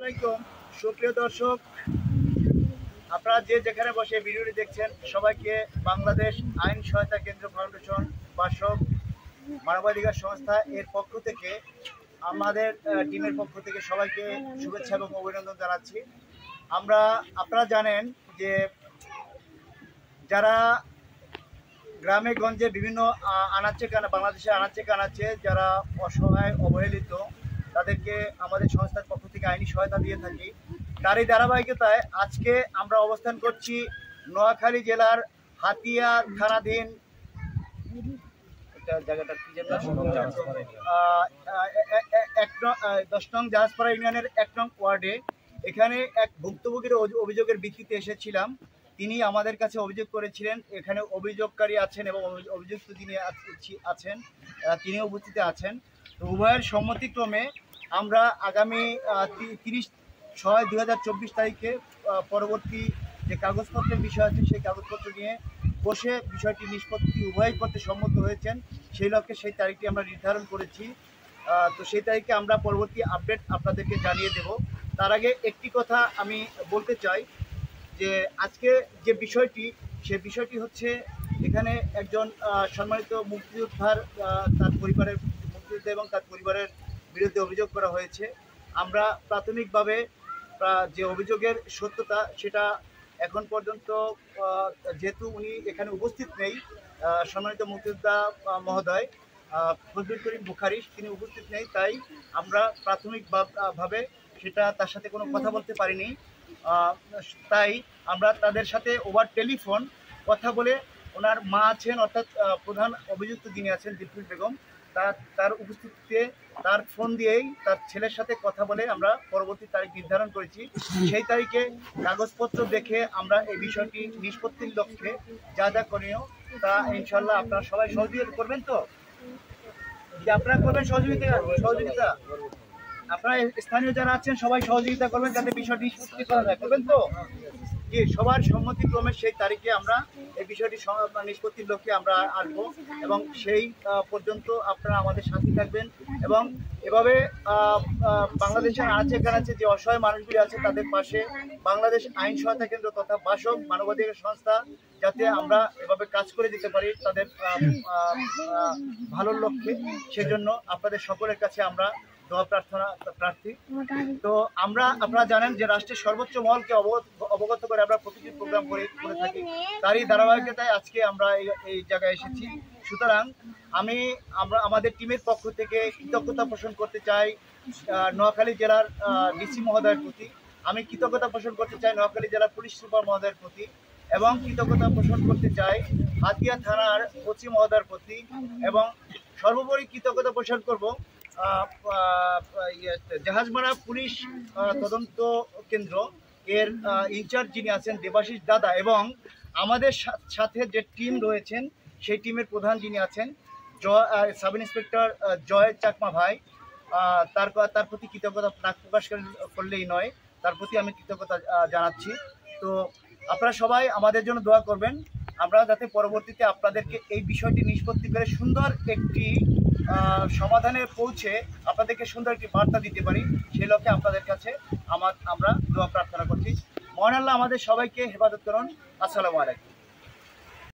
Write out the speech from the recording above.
আসসালামাইকুম সুপ্রিয় দর্শক, আপনারা যে যেখানে বসে ভিডিওটি দেখছেন সবাইকে বাংলাদেশ আইন সহায়তা কেন্দ্র ফাউন্ডেশন বাসক মানবাধিকার সংস্থা এর পক্ষ থেকে আমাদের টিমের পক্ষ থেকে সবাইকে শুভেচ্ছা এবং অভিনন্দন জানাচ্ছি। আপনারা জানেন যে যারা গ্রামে গঞ্জে বিভিন্ন বাংলাদেশে আনাচে কানাচে যারা অসহায় অবহেলিত তাদেরকে আমাদের সংস্থার পক্ষ থেকে আইনি সহায়তা দিয়ে থাকি। তারই ধারাবাহিকতায় আজকে আমরা অবস্থান করছি নোয়াখালী জেলার হাতিয়া থানাধীন জায়গাটা কি যেন 10 নং জাহাজপাড়া ইউনিয়নের 1 নং ওয়ার্ডে। এখানে এক ভুক্তভোগীর অভিযোগের ভিত্তিতে এসেছিলাম। তিনি আমাদের কাছে অভিযোগ করেছিলেন, এখানে অভিযোগকারী আছেন এবং অভিযুক্ত যিনি আছেন তিনি উপস্থিত আছেন। তো উভয়ের সম্মতিক্রমে আমরা আগামী 30/6/2024 তারিখে পরবর্তী যে কাগজপত্রের বিষয় আছে সেই কাগজপত্র নিয়ে বসে বিষয়টি নিষ্পত্তি উভয়ই করতে সম্মত হয়েছেন। সেই লক্ষ্যে সেই তারিখটি আমরা নির্ধারণ করেছি। তো সেই তারিখে আমরা পরবর্তী আপডেট আপনাদেরকে জানিয়ে দেব। তার আগে একটি কথা আমি বলতে চাই যে আজকে যে বিষয়টি সে বিষয়টি হচ্ছে এখানে একজন সম্মানিত মুক্তিযোদ্ধার মুক্তিযোদ্ধা এবং তার পরিবারের বিরুদ্ধে অভিযোগ করা হয়েছে। আমরা প্রাথমিকভাবে যে অভিযোগের সত্যতা সেটা এখন পর্যন্ত, যেহেতু উনি এখানে উপস্থিত নেই, সম্মানিত মুক্তিযোদ্ধা মহোদয় ফজলুল করিম বুখারী তিনি উপস্থিত নেই, তাই আমরা প্রাথমিকভাবে সেটা তার সাথে কোনো কথা বলতে পারিনি। তাই আমরা তাদের সাথে ওভার টেলিফোন কথা বলে ওনার মা আছেন, অর্থাৎ প্রধান অভিযুক্ত যিনি আছেন দিলফুল বেগম, তার উপস্থিতিতে তার ফোন দিয়েই তার ছেলের সাথে কথা বলে আমরা পরবর্তী তারিখ নির্ধারণ করেছি। সেই তারিখে কাগজপত্র দেখে আমরা এই বিষয়টি নিষ্পত্তির লক্ষ্যে যা যা করণীয় তা ইনশাল্লাহ আপনারা সবাই সহযোগিতা করবেন। তো যে আপনারা করবেন সহযোগিতা আপনারা স্থানীয় যারা আছেন সবাই সহযোগিতা করবেন যাতে বিষয়টি নিষ্পত্তি করা যায়, করবেন তো? জি, সবার সম্মতিক্রমে সেই তারিখে আমরা এই বিষয়টি নিষ্পত্তির লক্ষ্যে আমরা আসবো এবং সেই পর্যন্ত আপনারা আমাদের সাথে থাকবেন এবং এভাবে বাংলাদেশের আনাচে কানাচে যে অসহায় মানুষগুলি আছে তাদের পাশে বাংলাদেশ আইন সহায়তা কেন্দ্র তথা বাসক মানবাধিকার সংস্থা যাতে আমরা এভাবে কাজ করে দিতে পারি তাদের ভালোর লক্ষ্যে, সেজন্য আপনাদের সকলের কাছে আমরা দোয়া প্রার্থী। তো আপনারা জানেন যে রাষ্ট্রের সর্বোচ্চ মহলকে অবগত করে আমরা প্রতিটি প্রোগ্রাম করে থাকি। তারই ধারাবাহিকতায় আজকে আমরা এই জায়গায় এসেছি। সুতরাং আমরা আমাদের টিমের পক্ষ থেকে কৃতজ্ঞতা পোষণ করতে চাই নোয়াখালী জেলার ডিসি মহোদয়ের প্রতি। আমি কৃতজ্ঞতা পোষণ করতে চাই নোয়াখালী জেলার পুলিশ সুপার মহোদয়ের প্রতি এবং কৃতজ্ঞতা পোষণ করতে চাই হাতিয়া থানার ওসি মহোদয়ের প্রতি এবং সর্বোপরি কৃতজ্ঞতা পোষণ করব জাহাজমারা পুলিশ তদন্ত কেন্দ্র এর ইনচার্জ যিনি আছেন দেবাশিস দাদা এবং আমাদের সাথে যে টিম রয়েছেন সেই টিমের প্রধান যিনি আছেন সাব ইন্সপেক্টর জয় চাকমা ভাই, তার প্রতি কৃতজ্ঞতা প্রকাশ করলেই নয়, তার প্রতি আমি কৃতজ্ঞতা জানাচ্ছি। তো আপনারা সবাই আমাদের জন্য দোয়া করবেন, আমরা যাতে পরবর্তীতে আপনাদেরকে এই বিষয়টি নিষ্পত্তি করে সুন্দর একটি সমাধানে পৌঁছে আপনাদেরকে সুন্দর একটি বার্তা দিতে পারি, সেই লক্ষ্যে আপনাদের কাছে আমরা দোয়া প্রার্থনা করছি। মহান আল্লাহ আমাদের সবাইকে হেফাজত করুন। আসসালামু আলাইকুম।